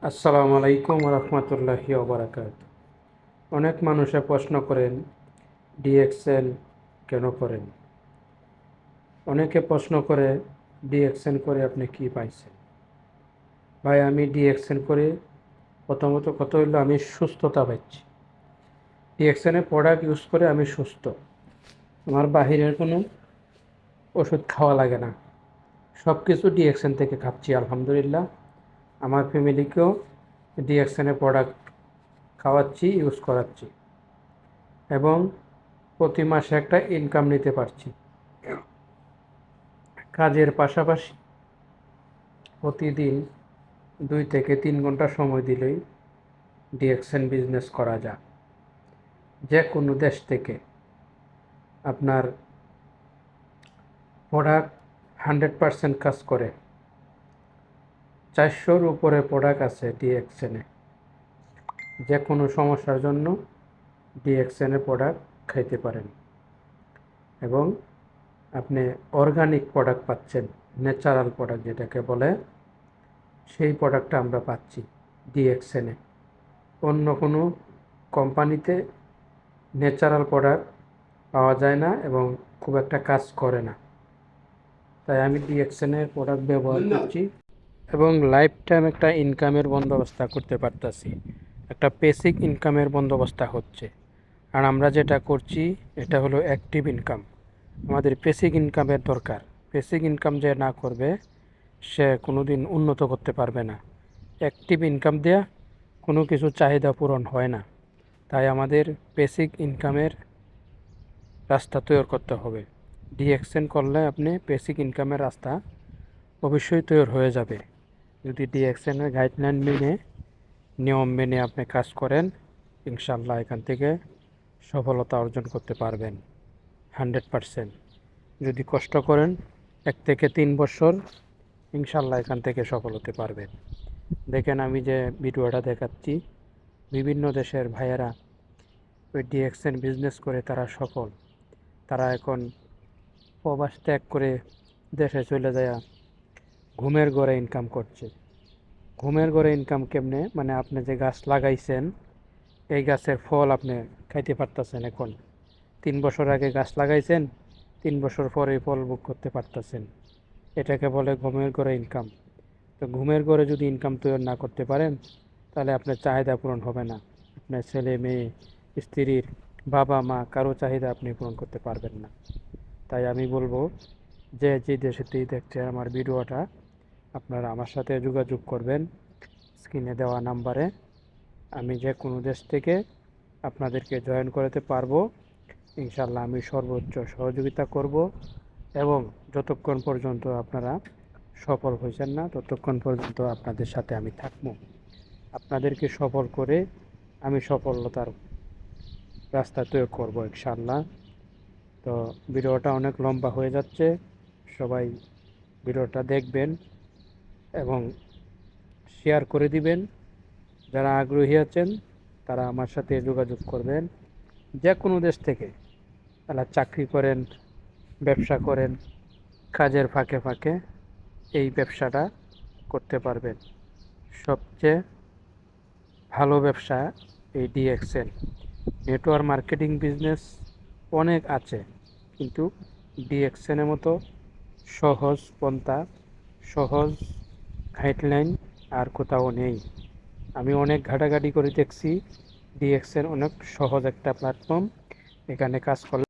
আসসালামু আলাইকুম রহমতুল্লাহি ওবরাকাত। অনেক মানুষে প্রশ্ন করেন ডিএক্সএন কেন করেন। অনেকে প্রশ্ন করে ডিএক্সএন করে আপনি কি পাইছেন। ভাই, আমি ডিএক্সএন করে প্রথমত কথা হইলো আমি সুস্থতা পাচ্ছি। ডিএক্সএনের প্রোডাক্ট ইউজ করে আমি সুস্থ। আমার বাহিরের কোনো ওষুধ খাওয়া লাগে না। সব কিছু ডিএক্সএন থেকে খাচ্ছি আলহামদুলিল্লাহ। আমার ফ্যামিলিকেও ডিএক্সএনের প্রোডাক্ট খাওয়াচ্ছি, ইউজ করাচ্ছি এবং প্রতি মাসে একটা ইনকাম নিতে পারছি। কাজের পাশাপাশি প্রতিদিন 2 থেকে 3 ঘন্টা সময় দিলেই ডিএক্সএন বিজনেস করা যায়। যে কোনো দেশ থেকে আপনার প্রোডাক্ট 100% কাজ করে। 400-র উপরে প্রোডাক্ট আছে ডিএক্সএনে। যে কোনো সমস্যার জন্য ডিএক্সএনের প্রোডাক্ট খাইতে পারেন এবং আপনি অর্গানিক প্রোডাক্ট পাচ্ছেন, ন্যাচারাল প্রোডাক্ট যেটাকে বলে, সেই প্রোডাক্টটা আমরা পাচ্ছি ডিএক্সএনে। অন্য কোনো কোম্পানিতে ন্যাচারাল প্রোডাক্ট পাওয়া যায় না এবং খুব একটা কাজ করে না। তাই আমি ডিএক্সএনের প্রোডাক্ট ব্যবহার করছি এবং লাইফ টাইম একটা ইনকামের বন্দোবস্ত করতে পারতাছি। একটা বেসিক ইনকামের বন্দোবস্ত হচ্ছে। আর আমরা যেটা করছি এটা হলো অ্যাক্টিভ ইনকাম। আমাদের বেসিক ইনকামের দরকার। বেসিক ইনকাম যে না করবে সে কোনো দিন উন্নত করতে পারবে না। অ্যাক্টিভ ইনকাম দেয়া কোনো কিছু চাহিদা পূরণ হয় না। তাই আমাদের বেসিক ইনকামের রাস্তা তৈরি করতে হবে। ডিএক্সএন করলে আপনি বেসিক ইনকামের রাস্তা অবশ্যই তৈরি হয়ে যাবে। যদি ডিএক্সএনের গাইডলাইন মেনে, নিয়ম মেনে আপনি কাজ করেন, ইনশাল্লাহ এখান থেকে সফলতা অর্জন করতে পারবেন 100%। যদি কষ্ট করেন 1 থেকে 3 বছর, ইনশাল্লাহ এখান থেকে সফল হতে পারবেন। দেখেন আমি যে ভিডিওটা দেখাচ্ছি, বিভিন্ন দেশের ভাইয়েরা ওই ডিএক্সএন বিজনেস করে তারা সফল। তারা এখন প্রবাস ত্যাগ করে দেশে চলে যায় ঘুমের ঘরে ইনকাম করছে। ঘুমের ঘরে ইনকাম কেমনে? মানে আপনি যে গাছ লাগাইছেন এই গাছের ফল আপনি খাইতে পারতেছেন। এখন 3 বছর আগে গাছ লাগাইছেন, 3 বছর পরে ফল ভোগ করতে পারতেছেন। এটাকে বলে ঘুমের ঘরে ইনকাম। তো ঘুমের ঘরে যদি ইনকাম তৈরি না করতে পারেন তাহলে আপনার চাহিদা পূরণ হবে না। আপনার ছেলে মেয়ে, স্ত্রীর, বাবা মা কারো চাহিদা আপনি পূরণ করতে পারবেন না। তাই আমি বলবো যে যে দেশেতেই দেখছেন আমার ভিডিওটা, আপনারা আমার সাথে যোগাযোগ করবেন স্ক্রিনে দেওয়া নাম্বারে। আমি যে কোনো দেশ থেকে আপনাদেরকে জয়েন করাতে পারবো। ইনশাল্লাহ আমি সর্বোচ্চ সহযোগিতা করব এবং যতক্ষণ পর্যন্ত আপনারা সফল হয়েছেন না ততক্ষণ পর্যন্ত আপনাদের সাথে আমি থাকব। আপনাদেরকে সফল করে আমি সফলতার রাস্তা তৈরি করব ইনশাল্লাহ। তো ভিডিওটা অনেক লম্বা হয়ে যাচ্ছে, সবাই ভিডিওটা দেখবেন এবং শেয়ার করে দিবেন। যারা আগ্রহী আছেন তারা আমার সাথে যোগাযোগ করবেন। যে কোনো দেশ থেকে, তারা চাকরি করেন, ব্যবসা করেন, কাজের ফাঁকে ফাঁকে এই ব্যবসাটা করতে পারবেন। সবচেয়ে ভালো ব্যবসা এই ডিএক্সএন। নেটওয়ার্ক মার্কেটিং বিজনেস অনেক আছে, কিন্তু ডিএক্সএনের মতো সহজ পন্থা, সহজ গাইডলাইন আর কোথাও নেই। আমি অনেক ঘাটাঘাটি করে দেখছি, ডিএক্সএন অনেক সহজ একটা প্ল্যাটফর্ম। এখানে কাজ করলে